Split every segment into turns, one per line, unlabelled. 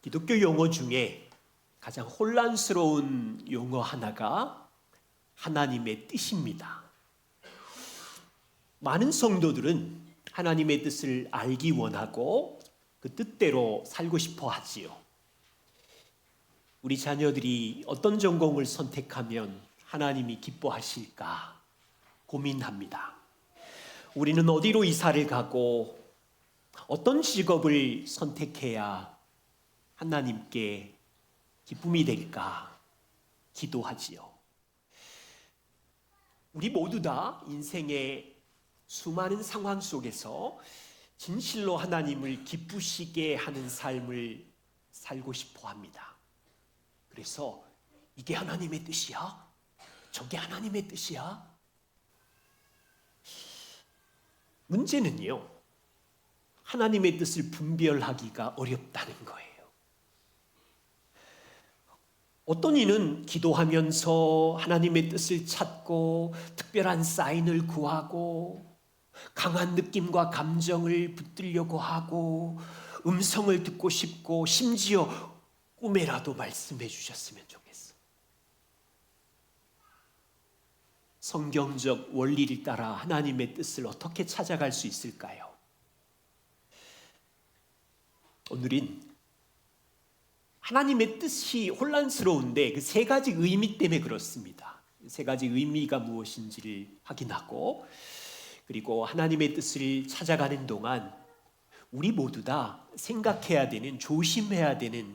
기독교 용어 중에 가장 혼란스러운 용어 하나가 하나님의 뜻입니다. 많은 성도들은 하나님의 뜻을 알기 원하고 그 뜻대로 살고 싶어 하지요. 우리 자녀들이 어떤 전공을 선택하면 하나님이 기뻐하실까 고민합니다. 우리는 어디로 이사를 가고 어떤 직업을 선택해야 하나님께 기쁨이 될까 기도하지요. 우리 모두 다 인생의 수많은 상황 속에서 진실로 하나님을 기쁘시게 하는 삶을 살고 싶어 합니다. 그래서 이게 하나님의 뜻이야? 저게 하나님의 뜻이야? 문제는요, 하나님의 뜻을 분별하기가 어렵다는 거예요. 어떤 이는 기도하면서 하나님의 뜻을 찾고 특별한 사인을 구하고 강한 느낌과 감정을 붙들려고 하고 음성을 듣고 싶고 심지어 꿈에라도 말씀해 주셨으면 좋겠어. 성경적 원리를 따라 하나님의 뜻을 어떻게 찾아갈 수 있을까요? 오늘은 하나님의 뜻이 혼란스러운데 그 세 가지 의미 때문에 그렇습니다. 세 가지 의미가 무엇인지를 확인하고 그리고 하나님의 뜻을 찾아가는 동안 우리 모두 다 생각해야 되는, 조심해야 되는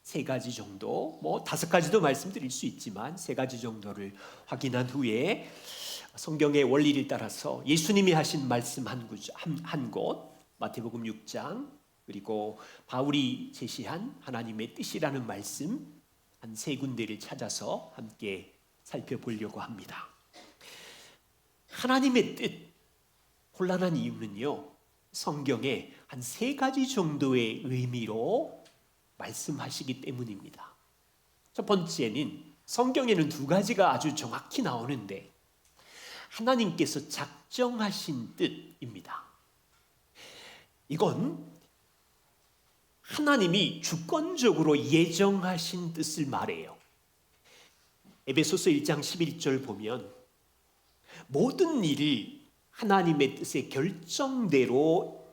세 가지 정도, 다섯 가지도 말씀드릴 수 있지만 세 가지 정도를 확인한 후에 성경의 원리를 따라서 예수님이 하신 말씀 한 곳, 마태복음 6장, 그리고 바울이 제시한 하나님의 뜻이라는 말씀 한 세 군데를 찾아서 함께 살펴보려고 합니다. 하나님의 뜻, 혼란한 이유는요, 성경에 한 세 가지 정도의 의미로 말씀하시기 때문입니다. 첫 번째는 성경에는 두 가지가 아주 정확히 나오는데 하나님께서 작정하신 뜻입니다. 이건 하나님이 주권적으로 예정하신 뜻을 말해요. 에베소서 1장 11절 보면 모든 일을 하나님의 뜻의 결정대로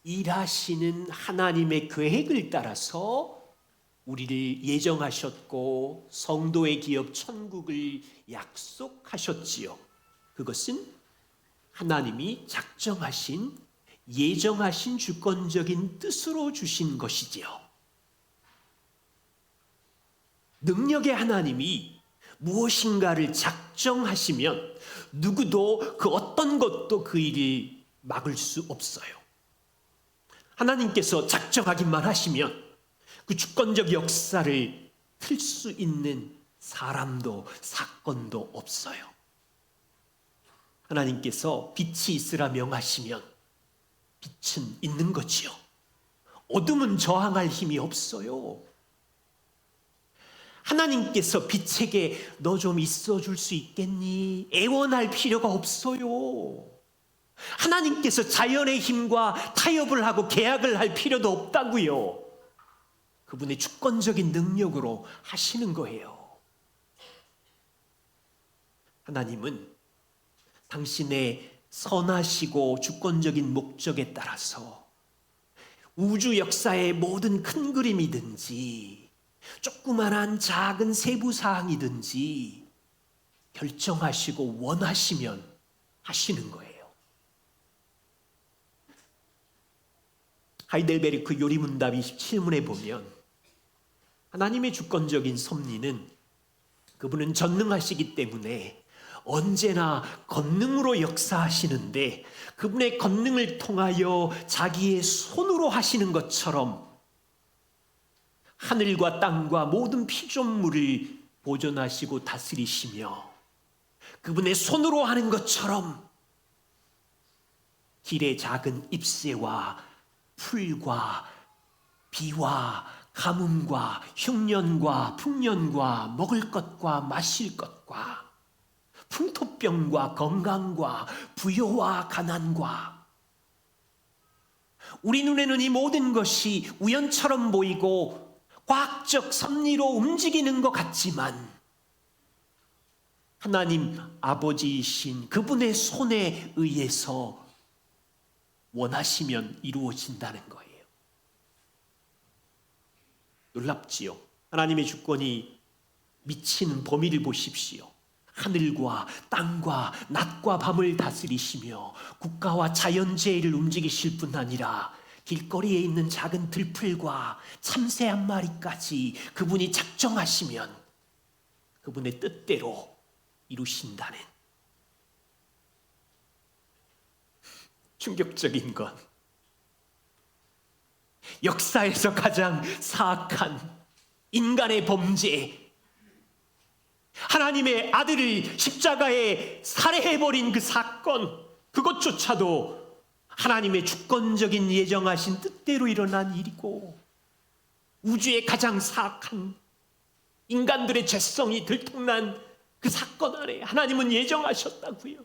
일하시는 하나님의 계획을 따라서 우리를 예정하셨고 성도의 기업 천국을 약속하셨지요. 그것은 하나님이 작정하신 예정하신 주권적인 뜻으로 주신 것이지요. 능력의 하나님이 무엇인가를 작정하시면 누구도 그 어떤 것도 그 일을 막을 수 없어요. 하나님께서 작정하기만 하시면 그 주권적 역사를 틀 수 있는 사람도 사건도 없어요. 하나님께서 빛이 있으라 명하시면 빛은 있는 거지요. 어둠은 저항할 힘이 없어요. 하나님께서 빛에게 너 좀 있어 줄 수 있겠니? 애원할 필요가 없어요. 하나님께서 자연의 힘과 타협을 하고 계약을 할 필요도 없다고요. 그분의 주권적인 능력으로 하시는 거예요. 하나님은 당신의 선하시고 주권적인 목적에 따라서 우주 역사의 모든 큰 그림이든지 조그만한 작은 세부 사항이든지 결정하시고 원하시면 하시는 거예요. 하이델베르크 요리문답 27문에 보면 하나님의 주권적인 섭리는 그분은 전능하시기 때문에 언제나 권능으로 역사하시는데 그분의 권능을 통하여 자기의 손으로 하시는 것처럼 하늘과 땅과 모든 피조물을 보존하시고 다스리시며 그분의 손으로 하는 것처럼 길의 작은 잎새와 풀과 비와 가뭄과 흉년과 풍년과 먹을 것과 마실 것과 풍토병과 건강과 부요와 가난과 우리 눈에는 이 모든 것이 우연처럼 보이고 과학적 섭리로 움직이는 것 같지만 하나님 아버지이신 그분의 손에 의해서 원하시면 이루어진다는 거예요. 놀랍지요? 하나님의 주권이 미치는 범위를 보십시오. 하늘과 땅과 낮과 밤을 다스리시며 국가와 자연재해를 움직이실 뿐 아니라 길거리에 있는 작은 들풀과 참새 한 마리까지 그분이 작정하시면 그분의 뜻대로 이루신다는, 충격적인 건 역사에서 가장 사악한 인간의 범죄, 하나님의 아들을 십자가에 살해해버린 그 사건, 그것조차도 하나님의 주권적인 예정하신 뜻대로 일어난 일이고, 우주의 가장 사악한 인간들의 죄성이 들통난 그 사건 안에 하나님은 예정하셨다고요.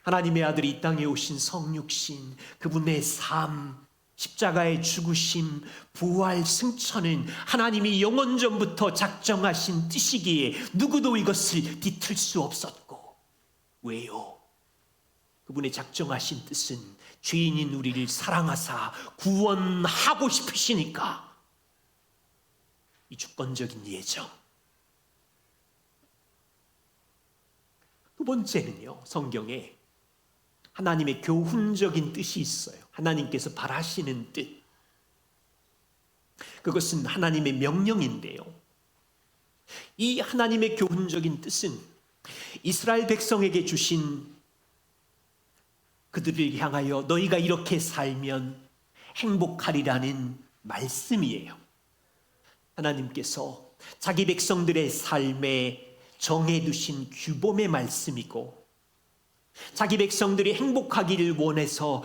하나님의 아들이 이 땅에 오신 성육신, 그분의 삶, 십자가의 죽으심, 부활, 승천은 하나님이 영원전부터 작정하신 뜻이기에 누구도 이것을 뒤틀 수 없었고, 왜요? 그분의 작정하신 뜻은 죄인인 우리를 사랑하사 구원하고 싶으시니까. 이 주권적인 예정. 두 번째는요, 성경에 하나님의 교훈적인 뜻이 있어요. 하나님께서 바라시는 뜻. 그것은 하나님의 명령인데요. 이 하나님의 교훈적인 뜻은 이스라엘 백성에게 주신, 그들을 향하여 너희가 이렇게 살면 행복하리라는 말씀이에요. 하나님께서 자기 백성들의 삶에 정해두신 규범의 말씀이고, 자기 백성들이 행복하기를 원해서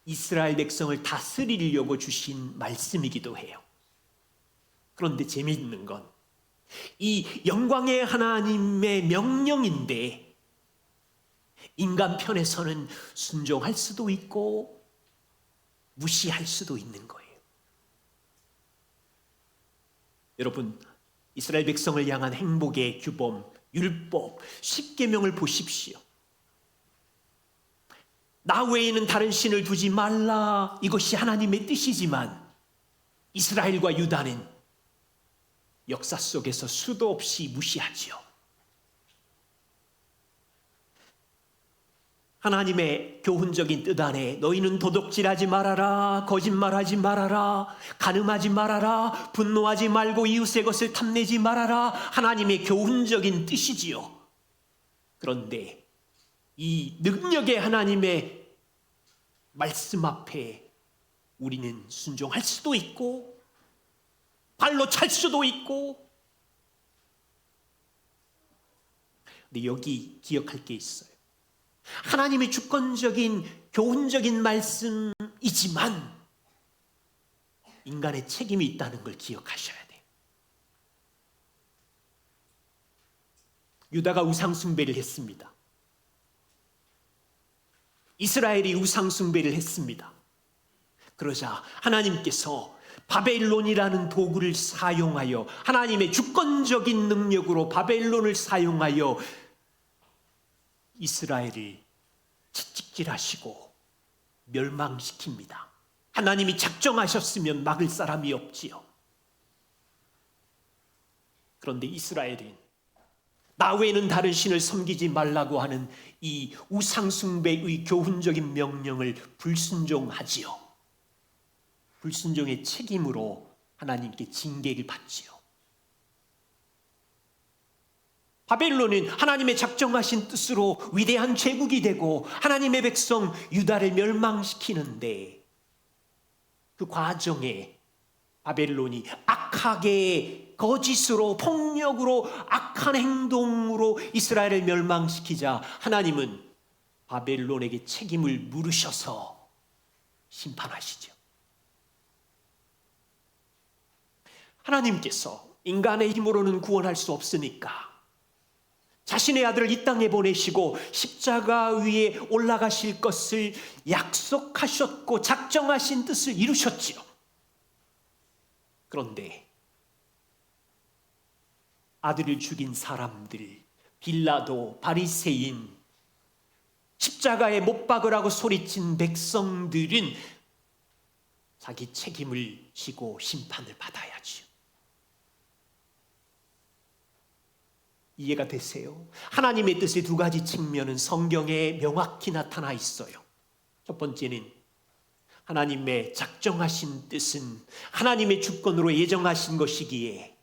이스라엘 백성을 다스리려고 주신 말씀이기도 해요. 그런데 재미있는 건 이 영광의 하나님의 명령인데 인간 편에서는 순종할 수도 있고 무시할 수도 있는 거예요. 여러분, 이스라엘 백성을 향한 행복의 규범, 율법, 십계명을 보십시오. 나 외에는 다른 신을 두지 말라, 이것이 하나님의 뜻이지만 이스라엘과 유다는 역사 속에서 수도 없이 무시하지요. 하나님의 교훈적인 뜻 안에 너희는 도둑질하지 말아라, 거짓말하지 말아라, 간음하지 말아라, 분노하지 말고 이웃의 것을 탐내지 말아라, 하나님의 교훈적인 뜻이지요. 그런데 이 능력의 하나님의 말씀 앞에 우리는 순종할 수도 있고 발로 찰 수도 있고. 근데 여기 기억할 게 있어요. 하나님의 주권적인 교훈적인 말씀이지만 인간의 책임이 있다는 걸 기억하셔야 돼요. 유다가 우상 숭배를 했습니다. 이스라엘이 우상 숭배를 했습니다. 그러자 하나님께서 바벨론이라는 도구를 사용하여, 하나님의 주권적인 능력으로 바벨론을 사용하여 이스라엘을 채찍질하시고 멸망시킵니다. 하나님이 작정하셨으면 막을 사람이 없지요. 그런데 이스라엘은 나 외에는 다른 신을 섬기지 말라고 하는 이 우상숭배의 교훈적인 명령을 불순종하지요. 불순종의 책임으로 하나님께 징계를 받지요. 바벨론은 하나님의 작정하신 뜻으로 위대한 제국이 되고 하나님의 백성 유다를 멸망시키는데, 그 과정에 바벨론이 악하게 거짓으로, 폭력으로, 악한 행동으로 이스라엘을 멸망시키자 하나님은 바벨론에게 책임을 물으셔서 심판하시죠. 하나님께서 인간의 힘으로는 구원할 수 없으니까 자신의 아들을 이 땅에 보내시고 십자가 위에 올라가실 것을 약속하셨고 작정하신 뜻을 이루셨지요. 그런데 아들을 죽인 사람들, 빌라도, 바리새인, 십자가에 못 박으라고 소리친 백성들은 자기 책임을 지고 심판을 받아야지요. 이해가 되세요? 하나님의 뜻의 두 가지 측면은 성경에 명확히 나타나 있어요. 첫 번째는 하나님의 작정하신 뜻은 하나님의 주권으로 예정하신 것이기에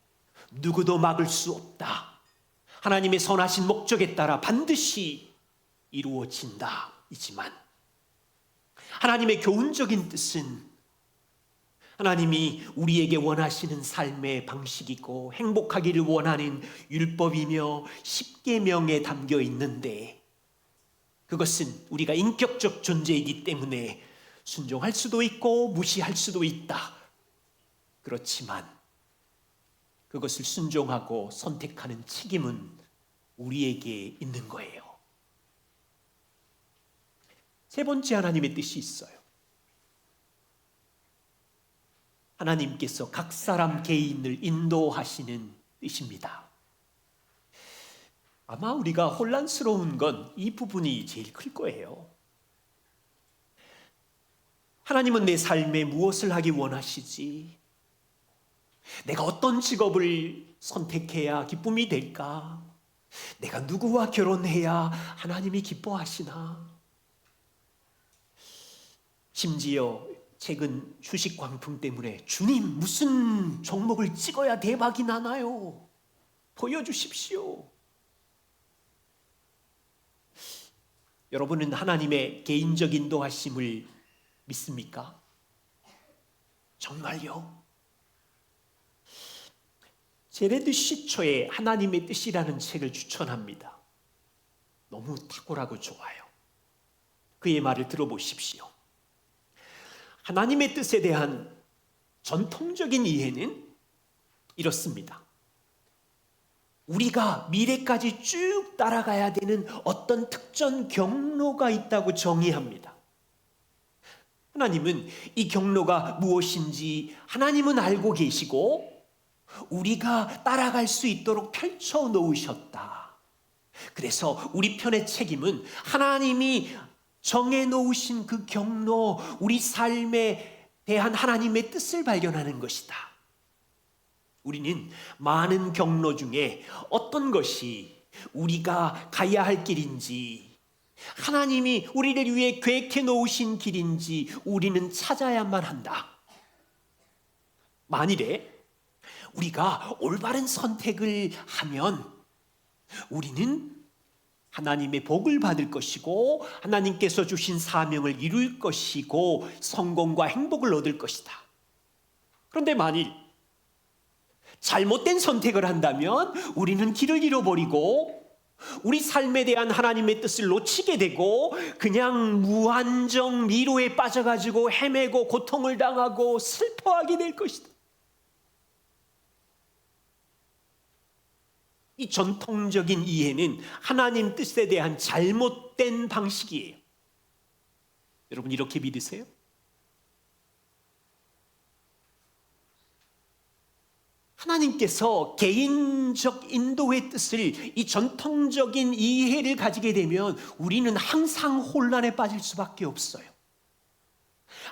누구도 막을 수 없다. 하나님의 선하신 목적에 따라 반드시 이루어진다. 이지만 하나님의 교훈적인 뜻은 하나님이 우리에게 원하시는 삶의 방식이고 행복하기를 원하는 율법이며 십계명에 담겨 있는데 그것은 우리가 인격적 존재이기 때문에 순종할 수도 있고 무시할 수도 있다. 그렇지만 그것을 순종하고 선택하는 책임은 우리에게 있는 거예요. 세 번째 하나님의 뜻이 있어요. 하나님께서 각 사람 개인을 인도하시는 뜻입니다. 아마 우리가 혼란스러운 건 이 부분이 제일 클 거예요. 하나님은 내 삶에 무엇을 하기 원하시지? 내가 어떤 직업을 선택해야 기쁨이 될까? 내가 누구와 결혼해야 하나님이 기뻐하시나? 심지어 최근 주식 광풍 때문에 주님 무슨 종목을 찍어야 대박이 나나요? 보여주십시오. 여러분은 하나님의 개인적 인도하심을 믿습니까? 정말요? 제레드 시초의 하나님의 뜻이라는 책을 추천합니다. 너무 탁월하고 좋아요. 그의 말을 들어보십시오. 하나님의 뜻에 대한 전통적인 이해는 이렇습니다. 우리가 미래까지 쭉 따라가야 되는 어떤 특정 경로가 있다고 정의합니다. 하나님은 이 경로가 무엇인지 하나님은 알고 계시고 우리가 따라갈 수 있도록 펼쳐 놓으셨다. 그래서 우리 편의 책임은 하나님이 정해 놓으신 그 경로, 우리 삶에 대한 하나님의 뜻을 발견하는 것이다. 우리는 많은 경로 중에 어떤 것이 우리가 가야 할 길인지, 하나님이 우리를 위해 계획해 놓으신 길인지 우리는 찾아야만 한다. 만일에 우리가 올바른 선택을 하면 우리는 하나님의 복을 받을 것이고 하나님께서 주신 사명을 이룰 것이고 성공과 행복을 얻을 것이다. 그런데 만일 잘못된 선택을 한다면 우리는 길을 잃어버리고 우리 삶에 대한 하나님의 뜻을 놓치게 되고 그냥 무한정 미로에 빠져가지고 헤매고 고통을 당하고 슬퍼하게 될 것이다. 이 전통적인 이해는 하나님 뜻에 대한 잘못된 방식이에요. 여러분 이렇게 믿으세요? 하나님께서 개인적 인도의 뜻을 이 전통적인 이해를 가지게 되면 우리는 항상 혼란에 빠질 수밖에 없어요.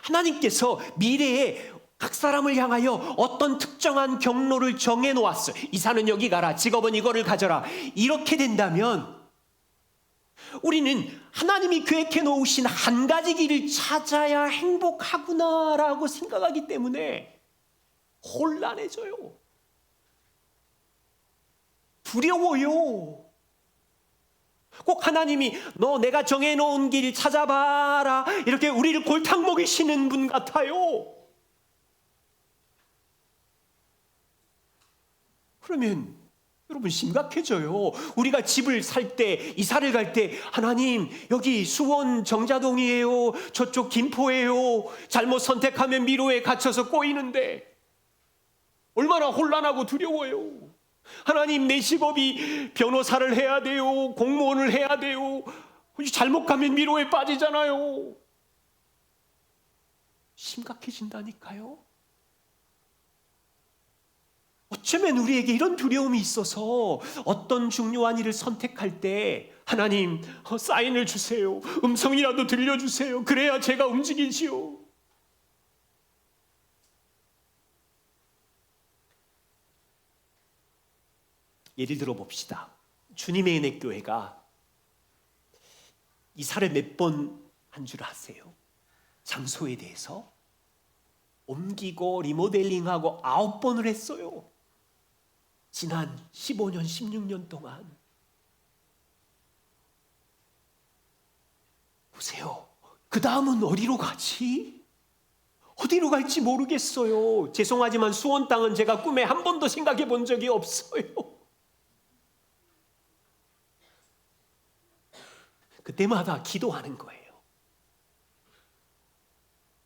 하나님께서 미래에 각 사람을 향하여 어떤 특정한 경로를 정해 놓았어요. 이사는 여기 가라, 직업은 이거를 가져라. 이렇게 된다면 우리는 하나님이 계획해 놓으신 한 가지 길을 찾아야 행복하구나라고 생각하기 때문에 혼란해져요. 두려워요. 꼭 하나님이 너 내가 정해놓은 길 찾아봐라 이렇게 우리를 골탕 먹이시는 분 같아요. 그러면 여러분 심각해져요. 우리가 집을 살 때, 이사를 갈 때 하나님 여기 수원 정자동이에요, 저쪽 김포예요, 잘못 선택하면 미로에 갇혀서 꼬이는데 얼마나 혼란하고 두려워요. 하나님 내 직업이 변호사를 해야 돼요, 공무원을 해야 돼요, 잘못 가면 미로에 빠지잖아요. 심각해진다니까요. 어쩌면 우리에게 이런 두려움이 있어서 어떤 중요한 일을 선택할 때 하나님 사인을 주세요. 음성이라도 들려주세요. 그래야 제가 움직이지요. 예를 들어 봅시다. 주님의 은혜 교회가 이사를 몇 번 한 줄 아세요? 장소에 대해서 옮기고 리모델링하고 9번을 했어요. 지난 15년, 16년 동안. 보세요. 그 다음은 어디로 가지? 어디로 갈지 모르겠어요. 죄송하지만 수원 땅은 제가 꿈에 한 번도 생각해 본 적이 없어요. 그때마다 기도하는 거예요.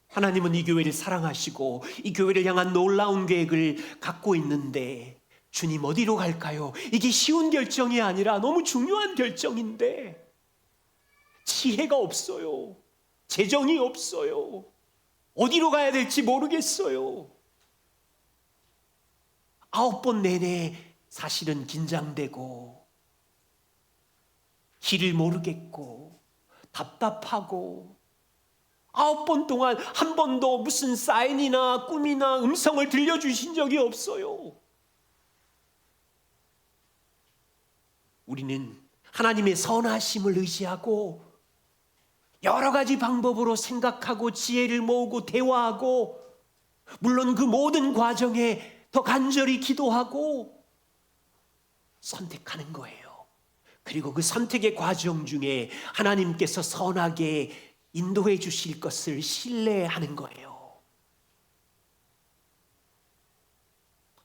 하나님은 이 교회를 사랑하시고 이 교회를 향한 놀라운 계획을 갖고 있는데 주님 어디로 갈까요? 이게 쉬운 결정이 아니라 너무 중요한 결정인데 지혜가 없어요. 재정이 없어요. 어디로 가야 될지 모르겠어요. 9번 내내 사실은 긴장되고 길을 모르겠고 답답하고 9번 동안 한 번도 무슨 사인이나 꿈이나 음성을 들려주신 적이 없어요. 우리는 하나님의 선하심을 의지하고 여러 가지 방법으로 생각하고 지혜를 모으고 대화하고 물론 그 모든 과정에 더 간절히 기도하고 선택하는 거예요. 그리고 그 선택의 과정 중에 하나님께서 선하게 인도해 주실 것을 신뢰하는 거예요.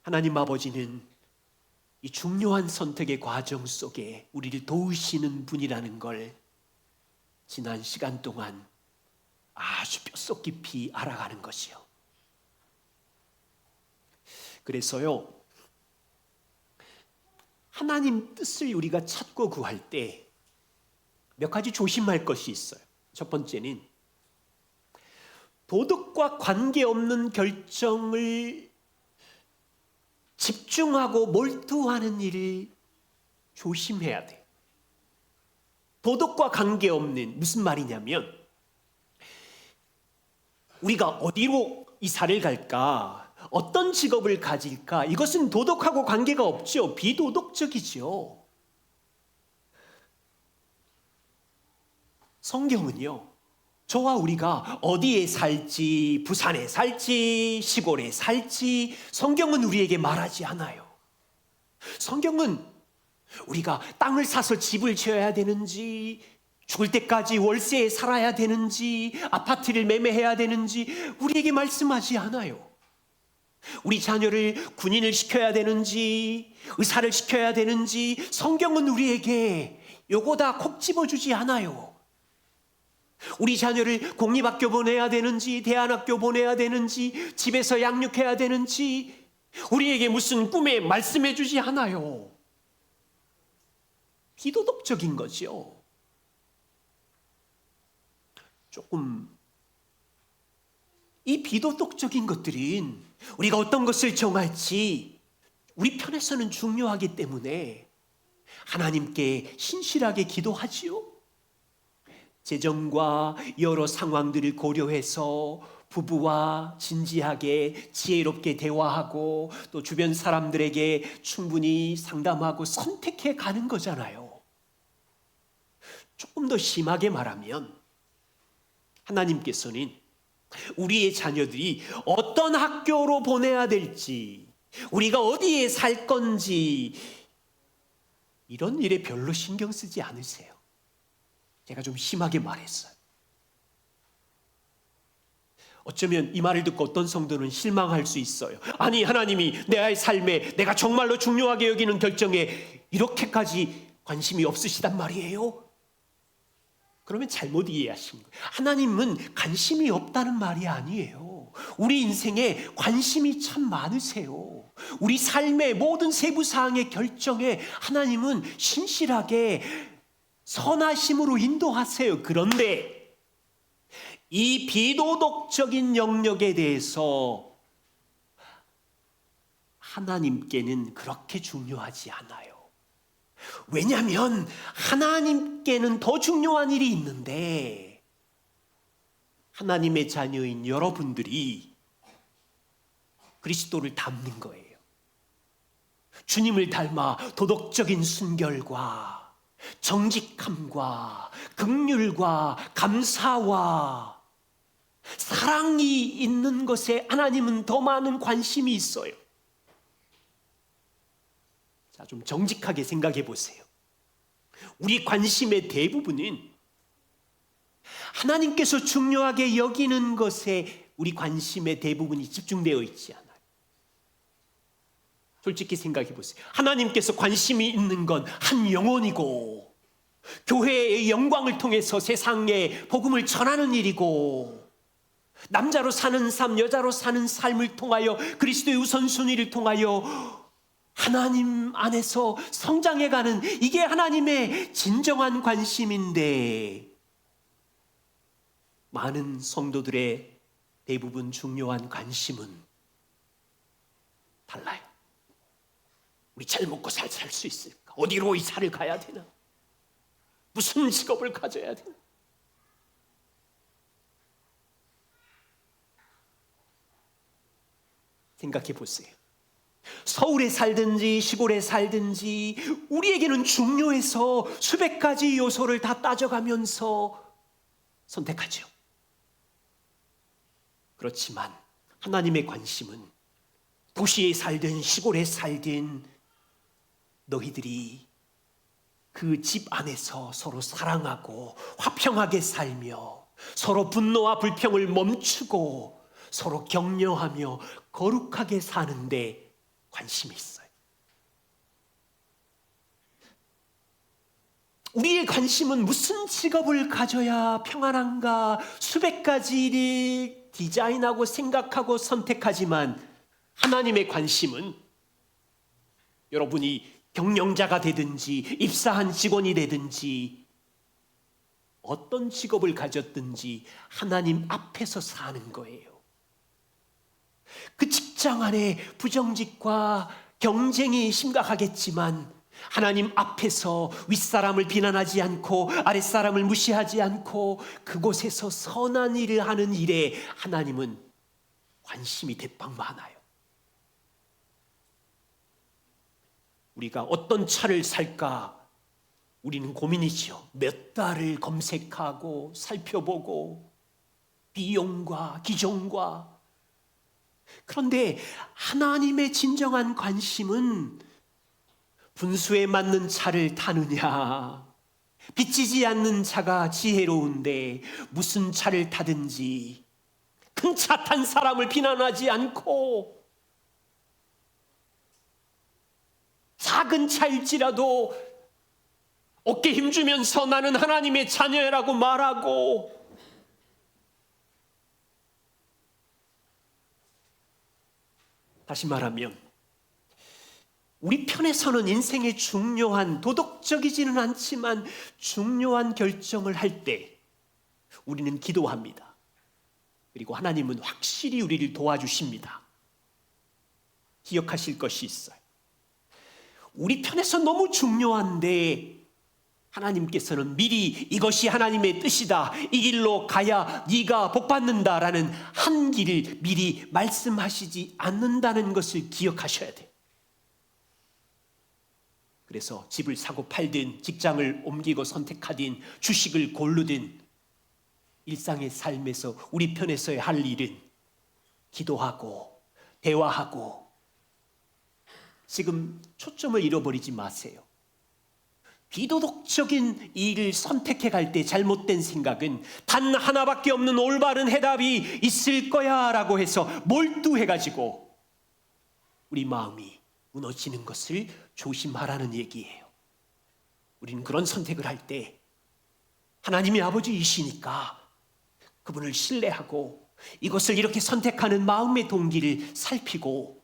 하나님 아버지는 이 중요한 선택의 과정 속에 우리를 도우시는 분이라는 걸 지난 시간 동안 아주 뼛속 깊이 알아가는 것이요. 그래서요, 하나님 뜻을 우리가 찾고 구할 때 몇 가지 조심할 것이 있어요. 첫 번째는 도덕과 관계없는 결정을 집중하고 몰두하는 일을 조심해야 돼. 도덕과 관계없는, 무슨 말이냐면 우리가 어디로 이사를 갈까? 어떤 직업을 가질까? 이것은 도덕하고 관계가 없죠. 비도덕적이죠. 성경은요, 저와 우리가 어디에 살지, 부산에 살지, 시골에 살지, 성경은 우리에게 말하지 않아요. 성경은 우리가 땅을 사서 집을 지어야 되는지, 죽을 때까지 월세에 살아야 되는지, 아파트를 매매해야 되는지 우리에게 말씀하지 않아요. 우리 자녀를 군인을 시켜야 되는지, 의사를 시켜야 되는지 성경은 우리에게 요거 다 콕 집어주지 않아요. 우리 자녀를 공립학교 보내야 되는지, 대안학교 보내야 되는지, 집에서 양육해야 되는지 우리에게 무슨 꿈에 말씀해 주지 않아요. 비도덕적인 거죠. 조금 이 비도덕적인 것들은 우리가 어떤 것을 정할지 우리 편에서는 중요하기 때문에 하나님께 신실하게 기도하지요. 재정과 여러 상황들을 고려해서 부부와 진지하게 지혜롭게 대화하고 또 주변 사람들에게 충분히 상담하고 선택해 가는 거잖아요. 조금 더 심하게 말하면 하나님께서는 우리의 자녀들이 어떤 학교로 보내야 될지, 우리가 어디에 살 건지 이런 일에 별로 신경 쓰지 않으세요. 제가 좀 심하게 말했어요. 어쩌면 이 말을 듣고 어떤 성도는 실망할 수 있어요. 아니, 하나님이 내 삶에 내가 정말로 중요하게 여기는 결정에 이렇게까지 관심이 없으시단 말이에요? 그러면 잘못 이해하신 거예요. 하나님은 관심이 없다는 말이 아니에요. 우리 인생에 관심이 참 많으세요. 우리 삶의 모든 세부 사항의 결정에 하나님은 신실하게 선하심으로 인도하세요. 그런데 이 비도덕적인 영역에 대해서 하나님께는 그렇게 중요하지 않아요. 왜냐하면 하나님께는 더 중요한 일이 있는데 하나님의 자녀인 여러분들이 그리스도를 닮는 거예요. 주님을 닮아 도덕적인 순결과 정직함과 긍휼과 감사와 사랑이 있는 것에 하나님은 더 많은 관심이 있어요. 자, 좀 정직하게 생각해 보세요. 우리 관심의 대부분은 하나님께서 중요하게 여기는 것에 우리 관심의 대부분이 집중되어 있지 않아요. 솔직히 생각해 보세요. 하나님께서 관심이 있는 건 한 영혼이고 교회의 영광을 통해서 세상에 복음을 전하는 일이고 남자로 사는 삶, 여자로 사는 삶을 통하여 그리스도의 우선순위를 통하여 하나님 안에서 성장해가는 이게 하나님의 진정한 관심인데 많은 성도들의 대부분 중요한 관심은 달라요. 우리 잘 먹고 살 수 있을까? 어디로 이사를 가야 되나? 무슨 직업을 가져야 되나? 생각해 보세요. 서울에 살든지 시골에 살든지 우리에게는 중요해서 수백 가지 요소를 다 따져가면서 선택하죠. 그렇지만 하나님의 관심은 도시에 살든 시골에 살든 너희들이 그 집 안에서 서로 사랑하고 화평하게 살며 서로 분노와 불평을 멈추고 서로 격려하며 거룩하게 사는데 관심이 있어요. 우리의 관심은 무슨 직업을 가져야 평안한가 수백 가지를 디자인하고 생각하고 선택하지만 하나님의 관심은 여러분이 경영자가 되든지 입사한 직원이 되든지 어떤 직업을 가졌든지 하나님 앞에서 사는 거예요. 그 직장 안에 부정직과 경쟁이 심각하겠지만 하나님 앞에서 윗사람을 비난하지 않고 아랫사람을 무시하지 않고 그곳에서 선한 일을 하는 일에 하나님은 관심이 대빵 많아요. 우리가 어떤 차를 살까 우리는 고민이죠. 몇 달을 검색하고 살펴보고 비용과 기종과 그런데 하나님의 진정한 관심은 분수에 맞는 차를 타느냐 비치지 않는 차가 지혜로운데 무슨 차를 타든지 큰 차 탄 사람을 비난하지 않고 작은 차일지라도 어깨 힘주면서 나는 하나님의 자녀라고 말하고 다시 말하면 우리 편에서는 인생의 중요한 도덕적이지는 않지만 중요한 결정을 할 때 우리는 기도합니다. 그리고 하나님은 확실히 우리를 도와주십니다. 기억하실 것이 있어요. 우리 편에서 너무 중요한데 하나님께서는 미리 이것이 하나님의 뜻이다. 이 길로 가야 네가 복받는다라는 한 길을 미리 말씀하시지 않는다는 것을 기억하셔야 돼요. 그래서 집을 사고 팔든 직장을 옮기고 선택하든 주식을 고르든 일상의 삶에서 우리 편에서의 할 일은 기도하고 대화하고 지금 초점을 잃어버리지 마세요. 비도덕적인 일을 선택해 갈 때 잘못된 생각은 단 하나밖에 없는 올바른 해답이 있을 거야 라고 해서 몰두해가지고 우리 마음이 무너지는 것을 조심하라는 얘기예요. 우리는 그런 선택을 할 때 하나님이 아버지이시니까 그분을 신뢰하고 이것을 이렇게 선택하는 마음의 동기를 살피고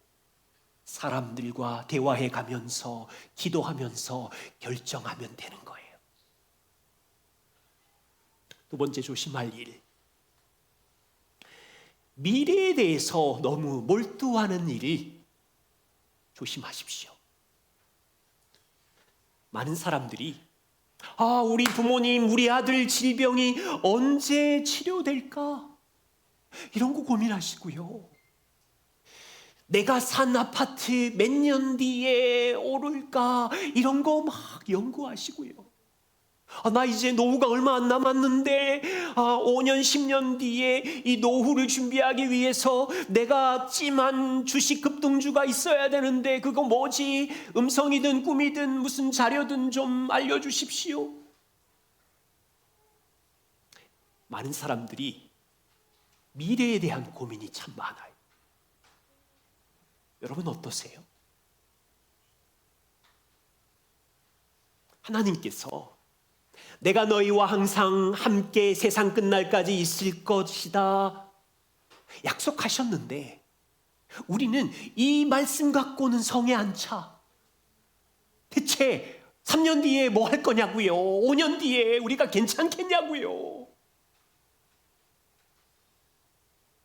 사람들과 대화해 가면서 기도하면서 결정하면 되는 거예요. 두 번째 조심할 일. 미래에 대해서 너무 몰두하는 일이 조심하십시오. 많은 사람들이 우리 부모님, 우리 아들 질병이 언제 치료될까? 이런 거 고민하시고요. 내가 산 아파트 몇 년 뒤에 오를까? 이런 거 막 연구하시고요. 나 이제 노후가 얼마 안 남았는데 5년, 10년 뒤에 이 노후를 준비하기 위해서 내가 찜한 주식 급등주가 있어야 되는데 그거 뭐지? 음성이든 꿈이든 무슨 자료든 좀 알려주십시오. 많은 사람들이 미래에 대한 고민이 참 많아요. 여러분 어떠세요? 하나님께서 내가 너희와 항상 함께 세상 끝날까지 있을 것이다 약속하셨는데 우리는 이 말씀 갖고는 성에 안 차. 대체 3년 뒤에 뭐 할 거냐고요? 5년 뒤에 우리가 괜찮겠냐고요?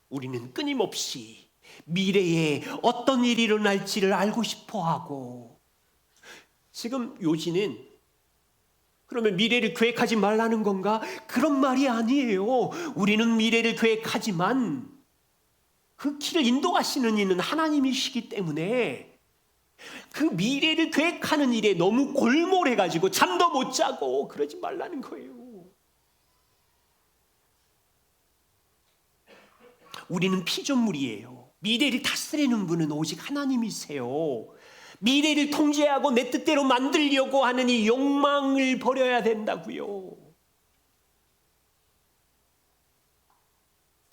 우리는 끊임없이 미래에 어떤 일이 일어날지를 알고 싶어하고, 지금 요지는 그러면 미래를 계획하지 말라는 건가? 그런 말이 아니에요. 우리는 미래를 계획하지만 그 길을 인도하시는 이는 하나님이시기 때문에 그 미래를 계획하는 일에 너무 골몰해가지고 잠도 못 자고 그러지 말라는 거예요. 우리는 피조물이에요. 미래를 다스리는 분은 오직 하나님이세요. 미래를 통제하고 내 뜻대로 만들려고 하는 이 욕망을 버려야 된다고요.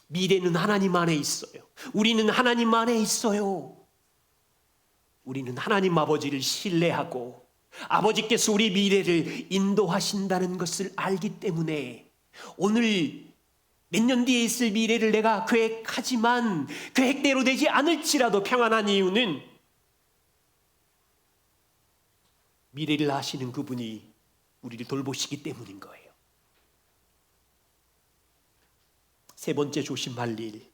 미래는 하나님 안에 있어요. 우리는 하나님 안에 있어요. 우리는 하나님 아버지를 신뢰하고 아버지께서 우리 미래를 인도하신다는 것을 알기 때문에 오늘 몇 년 뒤에 있을 미래를 내가 계획하지만 계획대로 되지 않을지라도 평안한 이유는 미래를 아시는 그분이 우리를 돌보시기 때문인 거예요. 세 번째 조심할 일.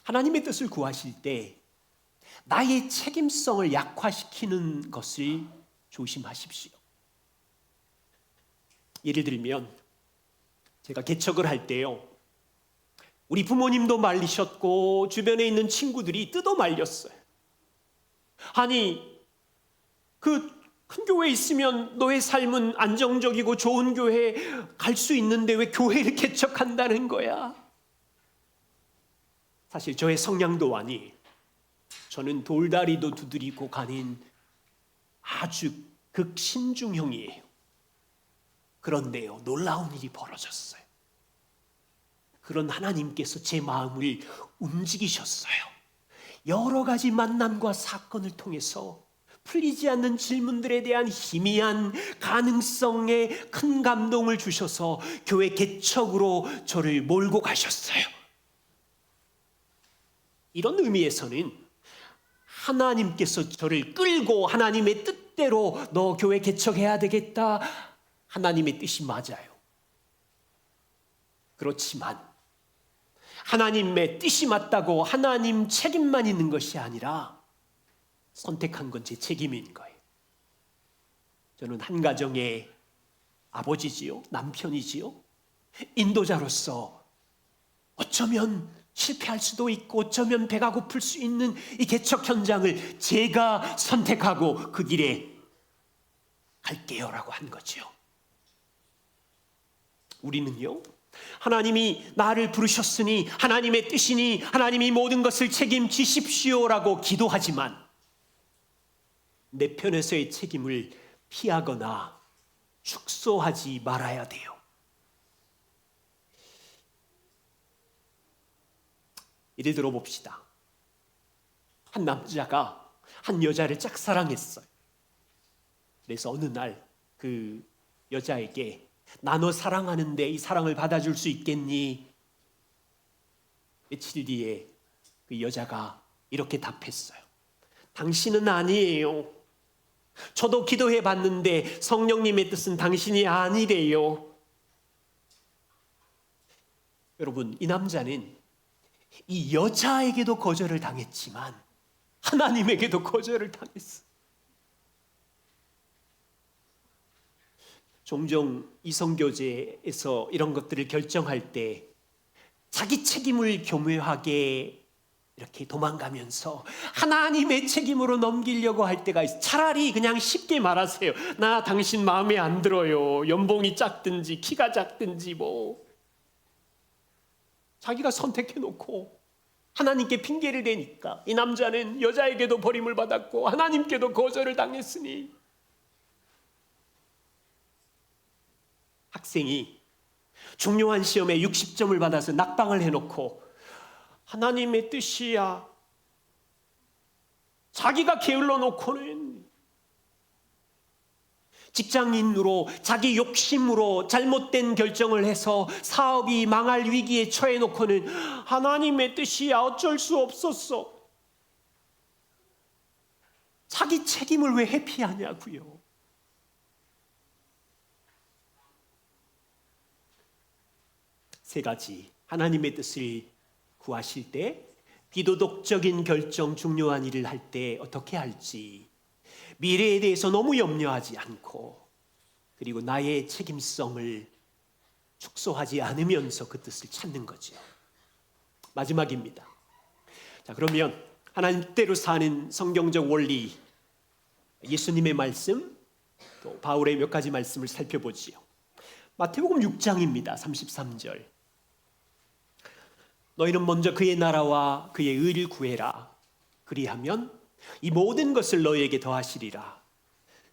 하나님의 뜻을 구하실 때 나의 책임성을 약화시키는 것을 조심하십시오. 예를 들면 제가 개척을 할 때요, 우리 부모님도 말리셨고 주변에 있는 친구들이 뜯어 말렸어요. 아니, 그 큰 교회에 있으면 너의 삶은 안정적이고 좋은 교회에 갈 수 있는데 왜 교회를 개척한다는 거야? 사실 저의 성향도 아니, 저는 돌다리도 두드리고 가는 아주 극신중형이에요. 그런데요, 놀라운 일이 벌어졌어요. 그런 하나님께서 제 마음을 움직이셨어요. 여러 가지 만남과 사건을 통해서 풀리지 않는 질문들에 대한 희미한 가능성에 큰 감동을 주셔서 교회 개척으로 저를 몰고 가셨어요. 이런 의미에서는 하나님께서 저를 끌고 하나님의 뜻대로 너 교회 개척해야 되겠다, 하나님의 뜻이 맞아요. 그렇지만 하나님의 뜻이 맞다고 하나님 책임만 있는 것이 아니라 선택한 건 제 책임인 거예요. 저는 한 가정의 아버지지요, 남편이지요. 인도자로서 어쩌면 실패할 수도 있고 어쩌면 배가 고플 수 있는 이 개척 현장을 제가 선택하고 그 길에 갈게요라고 한 거죠. 우리는요, 하나님이 나를 부르셨으니 하나님의 뜻이니 하나님이 모든 것을 책임지십시오라고 기도하지만 내 편에서의 책임을 피하거나 축소하지 말아야 돼요. 예를 들어 봅시다. 한 남자가 한 여자를 짝사랑했어요. 그래서 어느 날 그 여자에게 나 너 사랑하는데 이 사랑을 받아줄 수 있겠니? 며칠 뒤에 그 여자가 이렇게 답했어요. 당신은 아니에요. 저도 기도해 봤는데 성령님의 뜻은 당신이 아니래요. 여러분, 이 남자는 이 여자에게도 거절을 당했지만 하나님에게도 거절을 당했어. 종종 이성교제에서 이런 것들을 결정할 때 자기 책임을 교묘하게 이렇게 도망가면서 하나님의 책임으로 넘기려고 할 때가 있어. 차라리 그냥 쉽게 말하세요. 나 당신 마음에 안 들어요. 연봉이 작든지 키가 작든지 뭐. 자기가 선택해놓고 하나님께 핑계를 대니까 이 남자는 여자에게도 버림을 받았고 하나님께도 거절을 당했으니, 학생이 중요한 시험에 60점을 받아서 낙방을 해놓고 하나님의 뜻이야 자기가 게을러 놓고는 직장인으로 자기 욕심으로 잘못된 결정을 해서 사업이 망할 위기에 처해 놓고는 하나님의 뜻이야 어쩔 수 없었어. 자기 책임을 왜 회피하냐고요. 세 가지 하나님의 뜻을 구하실 때 비도덕적인 결정, 중요한 일을 할 때 어떻게 할지, 미래에 대해서 너무 염려하지 않고, 그리고 나의 책임성을 축소하지 않으면서 그 뜻을 찾는 거죠. 마지막입니다. 자, 그러면 하나님 뜻대로 사는 성경적 원리, 예수님의 말씀, 또 바울의 몇 가지 말씀을 살펴보지요. 마태복음 6장입니다. 33절. 너희는 먼저 그의 나라와 그의 의를 구해라. 그리하면 이 모든 것을 너희에게 더하시리라.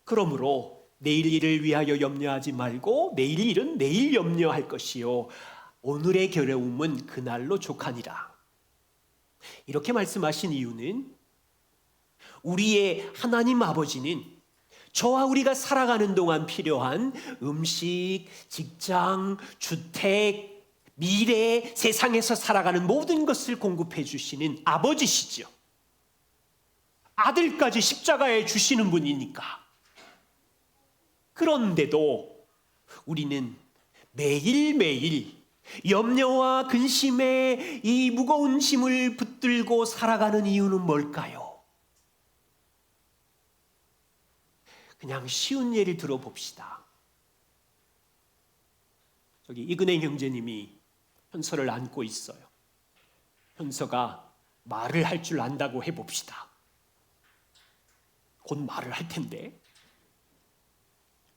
그러므로 내일 일을 위하여 염려하지 말고 내일 일은 내일 염려할 것이요 오늘의 괴로움은 그날로 족하니라. 이렇게 말씀하신 이유는 우리의 하나님 아버지는 저와 우리가 살아가는 동안 필요한 음식, 직장, 주택, 미래, 세상에서 살아가는 모든 것을 공급해 주시는 아버지시죠. 아들까지 십자가에 주시는 분이니까. 그런데도 우리는 매일매일 염려와 근심에 이 무거운 짐을 붙들고 살아가는 이유는 뭘까요? 그냥 쉬운 예를 들어봅시다. 저기 이근행 형제님이 현서를 안고 있어요. 현서가 말을 할 줄 안다고 해봅시다. 곧 말을 할 텐데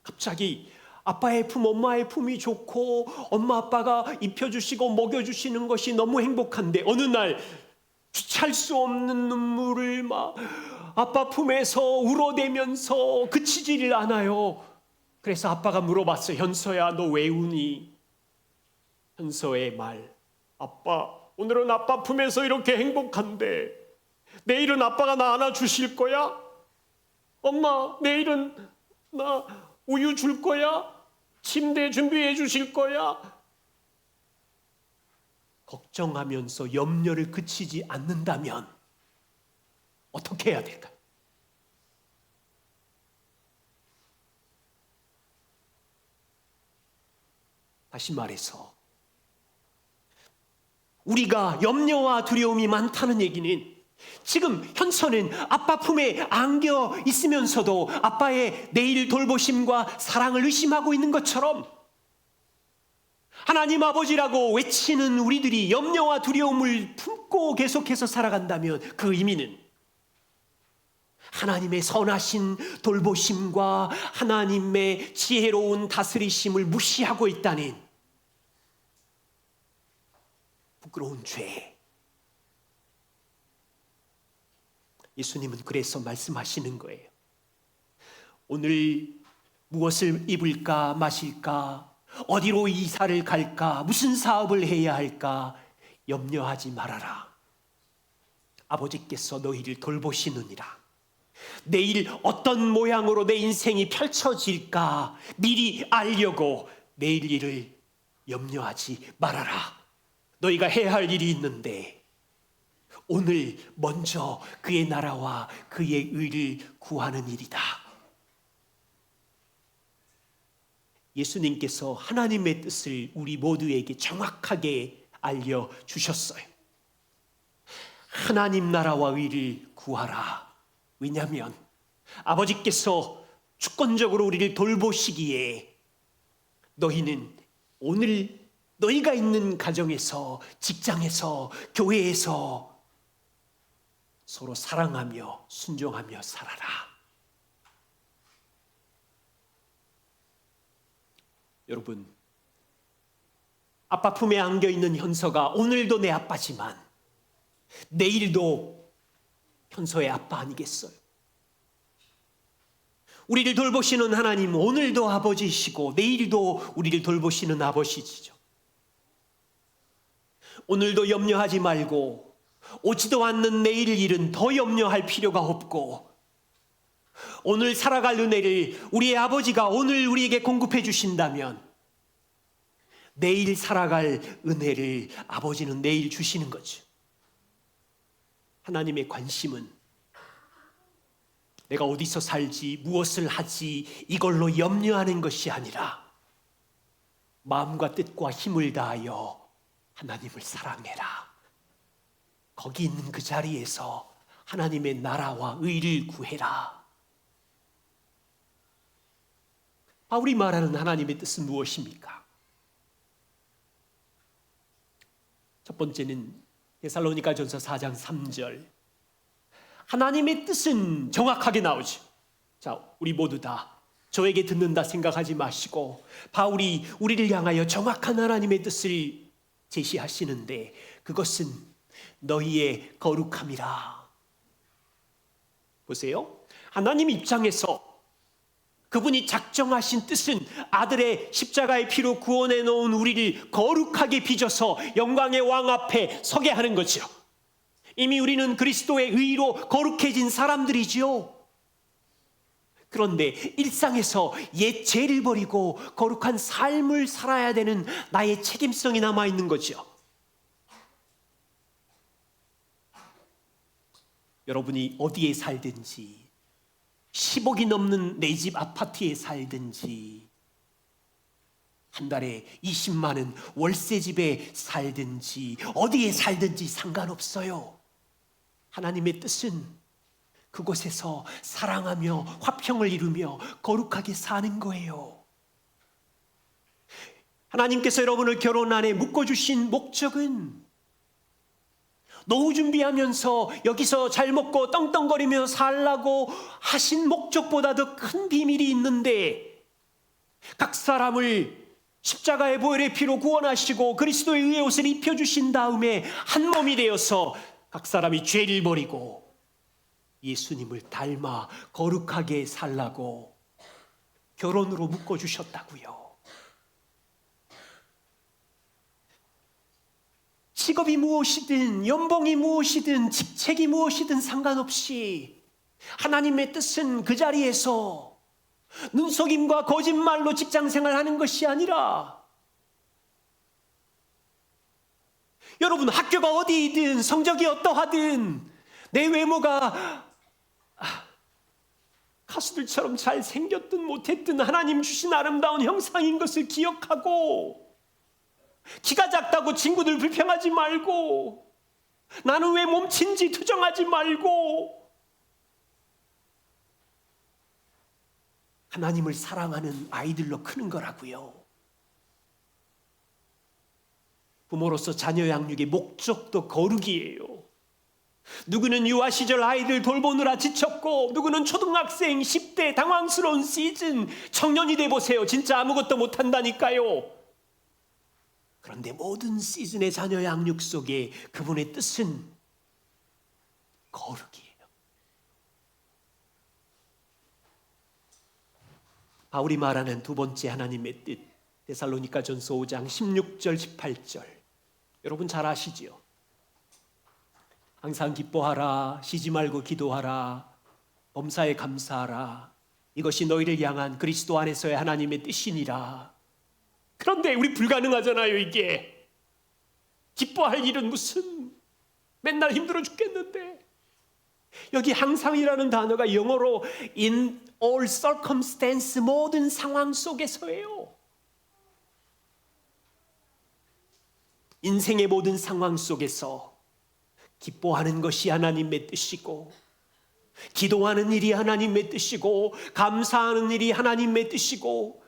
갑자기 아빠의 품, 엄마의 품이 좋고 엄마 아빠가 입혀주시고 먹여주시는 것이 너무 행복한데 어느 날 주체할 수 없는 눈물을 막 아빠 품에서 울어대면서 그치지를 않아요. 그래서 아빠가 물어봤어요. 현서야, 너 왜 우니? 현서의 말, 아빠, 오늘은 아빠 품에서 이렇게 행복한데 내일은 아빠가 나 안아주실 거야? 엄마, 내일은 나 우유 줄 거야? 침대 준비해 주실 거야? 걱정하면서 염려를 그치지 않는다면 어떻게 해야 될까요? 다시 말해서 우리가 염려와 두려움이 많다는 얘기는 지금 현서는 아빠 품에 안겨 있으면서도 아빠의 내일 돌보심과 사랑을 의심하고 있는 것처럼 하나님 아버지라고 외치는 우리들이 염려와 두려움을 품고 계속해서 살아간다면 그 의미는 하나님의 선하신 돌보심과 하나님의 지혜로운 다스리심을 무시하고 있다는 부끄러운 죄. 예수님은 그래서 말씀하시는 거예요. 오늘 무엇을 입을까 마실까, 어디로 이사를 갈까, 무슨 사업을 해야 할까 염려하지 말아라. 아버지께서 너희를 돌보시느니라. 내일 어떤 모양으로 내 인생이 펼쳐질까 미리 알려고 내일 일을 염려하지 말아라. 너희가 해야 할 일이 있는데 오늘 먼저 그의 나라와 그의 의를 구하는 일이다. 예수님께서 하나님의 뜻을 우리 모두에게 정확하게 알려주셨어요. 하나님 나라와 의를 구하라. 왜냐하면 아버지께서 주권적으로 우리를 돌보시기에 너희는 오늘 너희가 있는 가정에서, 직장에서, 교회에서 서로 사랑하며 순종하며 살아라. 여러분, 아빠 품에 안겨 있는 현서가 오늘도 내 아빠지만 내일도 현서의 아빠 아니겠어요? 우리를 돌보시는 하나님, 오늘도 아버지시고 내일도 우리를 돌보시는 아버지시죠. 오늘도 염려하지 말고 오지도 않는 내일 일은 더 염려할 필요가 없고, 오늘 살아갈 은혜를 우리의 아버지가 오늘 우리에게 공급해 주신다면 내일 살아갈 은혜를 아버지는 내일 주시는 거죠. 하나님의 관심은 내가 어디서 살지, 무엇을 하지, 이걸로 염려하는 것이 아니라 마음과 뜻과 힘을 다하여 하나님을 사랑해라. 거기 있는 그 자리에서 하나님의 나라와 의를 구해라. 바울이 말하는 하나님의 뜻은 무엇입니까? 첫 번째는 데살로니가전서 4장 3절. 하나님의 뜻은 정확하게 나오죠. 자, 우리 모두 다 저에게 듣는다 생각하지 마시고 바울이 우리를 향하여 정확한 하나님의 뜻을 제시하시는데, 그것은 너희의 거룩함이라. 보세요. 하나님 입장에서 그분이 작정하신 뜻은 아들의 십자가의 피로 구원해 놓은 우리를 거룩하게 빚어서 영광의 왕 앞에 서게 하는 거죠. 이미 우리는 그리스도의 의로 거룩해진 사람들이지요. 그런데 일상에서 옛 죄를 버리고 거룩한 삶을 살아야 되는 나의 책임성이 남아있는 거죠. 여러분이 어디에 살든지, 10억이 넘는 내 집 아파트에 살든지, 한 달에 20만 원 월세 집에 살든지, 어디에 살든지 상관없어요. 하나님의 뜻은 그곳에서 사랑하며 화평을 이루며 거룩하게 사는 거예요. 하나님께서 여러분을 결혼 안에 묶어주신 목적은 노후 준비하면서 여기서 잘 먹고 떵떵거리며 살라고 하신 목적보다 더 큰 비밀이 있는데, 각 사람을 십자가의 보혈의 피로 구원하시고 그리스도의 의의 옷을 입혀주신 다음에 한 몸이 되어서 각 사람이 죄를 버리고 예수님을 닮아 거룩하게 살라고 결혼으로 묶어주셨다고요. 직업이 무엇이든 연봉이 무엇이든 직책이 무엇이든 상관없이 하나님의 뜻은 그 자리에서 눈속임과 거짓말로 직장생활하는 것이 아니라, 여러분 학교가 어디이든 성적이 어떠하든 내 외모가 가수들처럼 잘생겼든 못했든 하나님 주신 아름다운 형상인 것을 기억하고, 키가 작다고 친구들 불평하지 말고, 나는 왜 몸친지 투정하지 말고, 하나님을 사랑하는 아이들로 크는 거라고요. 부모로서 자녀 양육의 목적도 거룩이에요. 누구는 유아 시절 아이들 돌보느라 지쳤고, 누구는 초등학생 10대 당황스러운 시즌, 청년이 돼보세요. 진짜 아무것도 못한다니까요. 그런데 모든 시즌의 자녀 양육 속에 그분의 뜻은 거룩이에요. 바울이 말하는 두 번째 하나님의 뜻, 데살로니가전서 5장 16절 18절. 여러분 잘 아시지요? 항상 기뻐하라, 쉬지 말고 기도하라, 범사에 감사하라. 이것이 너희를 향한 그리스도 안에서의 하나님의 뜻이니라. 그런데 우리 불가능하잖아요, 이게. 기뻐할 일은 무슨, 맨날 힘들어 죽겠는데. 여기 항상이라는 단어가 영어로 in all circumstance, 모든 상황 속에서예요. 인생의 모든 상황 속에서 기뻐하는 것이 하나님의 뜻이고, 기도하는 일이 하나님의 뜻이고, 감사하는 일이 하나님의 뜻이고,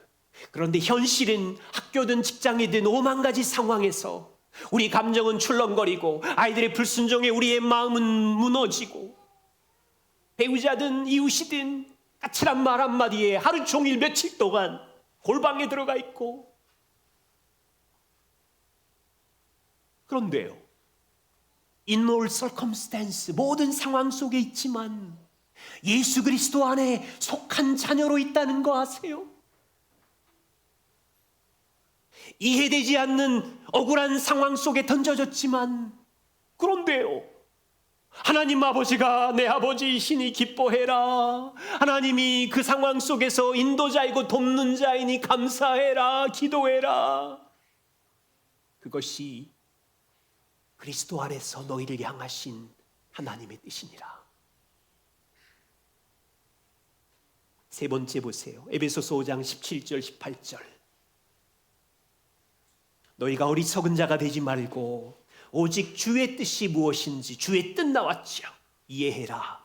그런데 현실은 학교든 직장이든 5만 가지 상황에서 우리 감정은 출렁거리고, 아이들의 불순종에 우리의 마음은 무너지고, 배우자든 이웃이든 까칠한 말 한마디에 하루 종일 며칠 동안 골방에 들어가 있고. 그런데요, in all circumstance, 모든 상황 속에 있지만 예수 그리스도 안에 속한 자녀로 있다는 거 아세요? 이해되지 않는 억울한 상황 속에 던져졌지만, 그런데요, 하나님 아버지가 내 아버지이시니 기뻐해라. 하나님이 그 상황 속에서 인도자이고 돕는 자이니 감사해라, 기도해라. 그것이 그리스도 안에서 너희를 향하신 하나님의 뜻이니라. 세 번째 보세요. 에베소서 5장 17절 18절. 너희가 어리석은 자가 되지 말고 오직 주의 뜻이 무엇인지, 주의 뜻 나왔죠, 이해해라.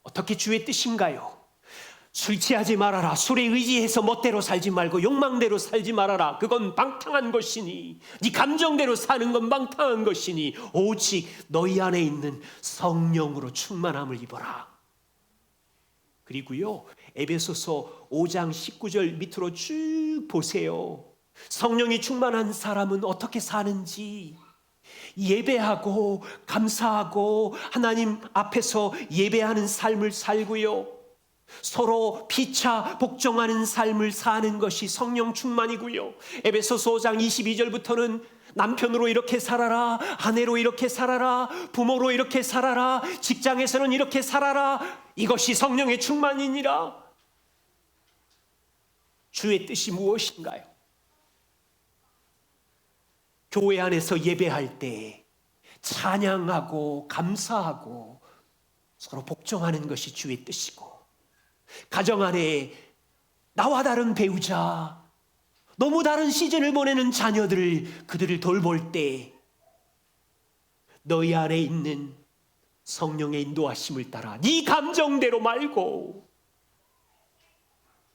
어떻게 주의 뜻인가요? 술 취하지 말아라. 술에 의지해서 멋대로 살지 말고 욕망대로 살지 말아라. 그건 방탕한 것이니, 네 감정대로 사는 건 방탕한 것이니, 오직 너희 안에 있는 성령으로 충만함을 입어라. 그리고요, 에베소서 5장 19절 밑으로 쭉 보세요. 성령이 충만한 사람은 어떻게 사는지, 예배하고 감사하고 하나님 앞에서 예배하는 삶을 살고요, 서로 피차 복종하는 삶을 사는 것이 성령 충만이고요. 에베소서 5장 22절부터는 남편으로 이렇게 살아라, 아내로 이렇게 살아라, 부모로 이렇게 살아라, 직장에서는 이렇게 살아라. 이것이 성령의 충만이니라. 주의 뜻이 무엇인가요? 교회 안에서 예배할 때 찬양하고 감사하고 서로 복종하는 것이 주의 뜻이고, 가정 안에 나와 다른 배우자, 너무 다른 시즌을 보내는 자녀들, 그들을 돌볼 때 너희 안에 있는 성령의 인도하심을 따라 네 감정대로 말고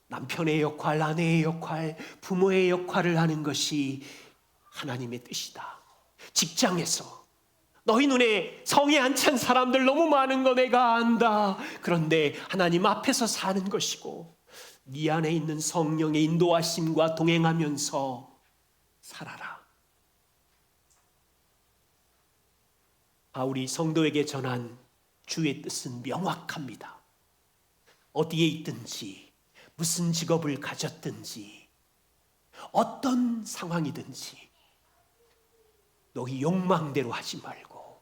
남편의 역할, 아내의 역할, 부모의 역할을 하는 것이 하나님의 뜻이다. 직장에서 너희 눈에 성에 안 찬 사람들 너무 많은 거 내가 안다. 그런데 하나님 앞에서 사는 것이고, 네 안에 있는 성령의 인도하심과 동행하면서 살아라. 바울이 성도에게 전한 주의 뜻은 명확합니다. 어디에 있든지, 무슨 직업을 가졌든지, 어떤 상황이든지 너희 욕망대로 하지 말고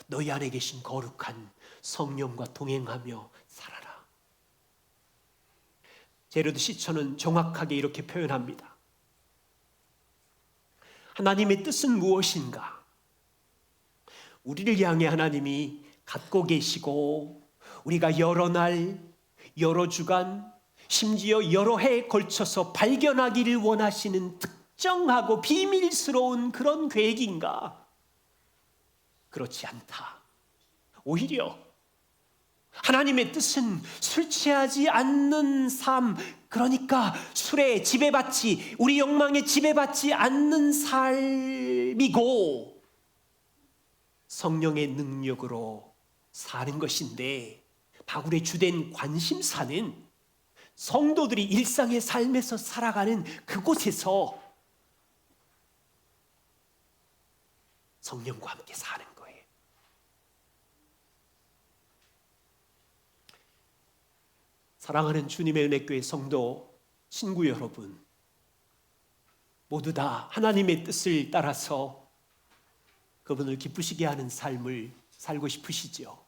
너희 안에 계신 거룩한 성령과 동행하며 살아라. 제로드 시처는 정확하게 이렇게 표현합니다. 하나님의 뜻은 무엇인가? 우리를 향해 하나님이 갖고 계시고, 우리가 여러 날, 여러 주간, 심지어 여러 해에 걸쳐서 발견하기를 원하시는 특정하고 비밀스러운 그런 계획인가? 그렇지 않다. 오히려 하나님의 뜻은 술 취하지 않는 삶, 그러니까 술에 지배받지, 우리 욕망에 지배받지 않는 삶이고 성령의 능력으로 사는 것인데, 바울의 주된 관심사는 성도들이 일상의 삶에서 살아가는 그곳에서 성령과 함께 사는 거예요. 사랑하는 주님의 은혜교회 성도 친구 여러분, 모두 다 하나님의 뜻을 따라서 그분을 기쁘시게 하는 삶을 살고 싶으시죠?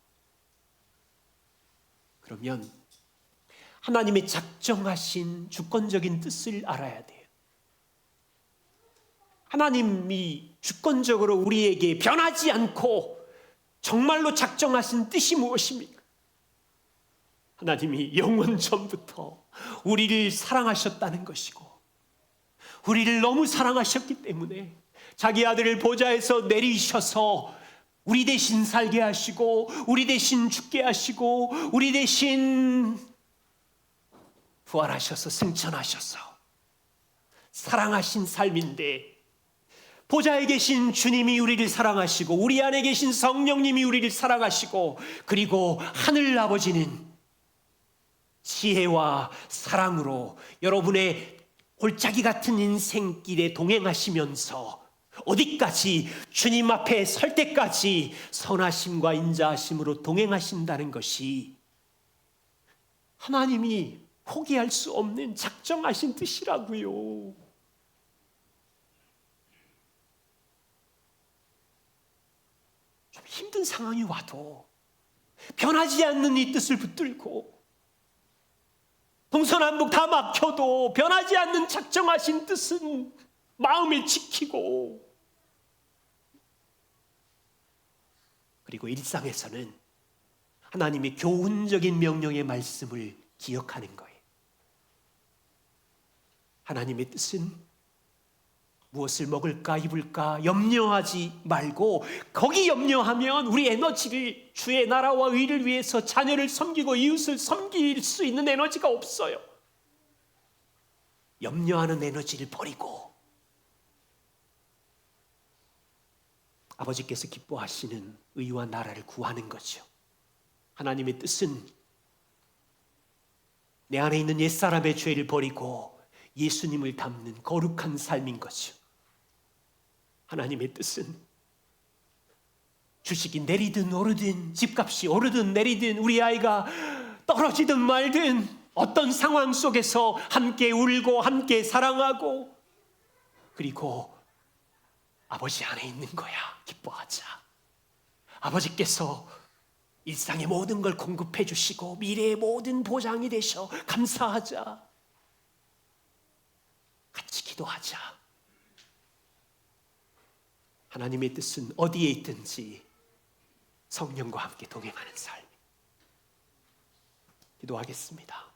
그러면 하나님의 작정하신 주권적인 뜻을 알아야 돼요. 하나님이 주권적으로 우리에게 변하지 않고 정말로 작정하신 뜻이 무엇입니까? 하나님이 영원 전부터 우리를 사랑하셨다는 것이고, 우리를 너무 사랑하셨기 때문에 자기 아들을 보좌에서 내리셔서 우리 대신 살게 하시고 우리 대신 죽게 하시고 우리 대신 부활하셔서 승천하셔서 사랑하신 삶인데, 보좌에 계신 주님이 우리를 사랑하시고 우리 안에 계신 성령님이 우리를 사랑하시고 그리고 하늘 아버지는 지혜와 사랑으로 여러분의 골짜기 같은 인생길에 동행하시면서 어디까지, 주님 앞에 설 때까지 선하심과 인자하심으로 동행하신다는 것이 하나님이 포기할 수 없는 작정하신 뜻이라고요. 좀 힘든 상황이 와도 변하지 않는 이 뜻을 붙들고, 동서남북 다 막혀도 변하지 않는 작정하신 뜻은 마음에 지키고, 그리고 일상에서는 하나님의 교훈적인 명령의 말씀을 기억하는 거예요. 하나님의 뜻은 무엇을 먹을까 입을까 염려하지 말고, 거기 염려하면 우리 에너지를 주의 나라와 의를 위해서 자녀를 섬기고 이웃을 섬길 수 있는 에너지가 없어요. 염려하는 에너지를 버리고 아버지께서 기뻐하시는 의와 나라를 구하는 거죠. 하나님의 뜻은 내 안에 있는 옛사람의 죄를 버리고 예수님을 닮는 거룩한 삶인 거죠. 하나님의 뜻은 주식이 내리든 오르든, 집값이 오르든 내리든, 우리 아이가 떨어지든 말든 어떤 상황 속에서 함께 울고 함께 사랑하고, 그리고 아버지 안에 있는 거야. 기뻐하자. 아버지께서 일상의 모든 걸 공급해 주시고 미래의 모든 보장이 되셔. 감사하자. 같이 기도하자. 하나님의 뜻은 어디에 있든지 성령과 함께 동행하는 삶. 기도하겠습니다.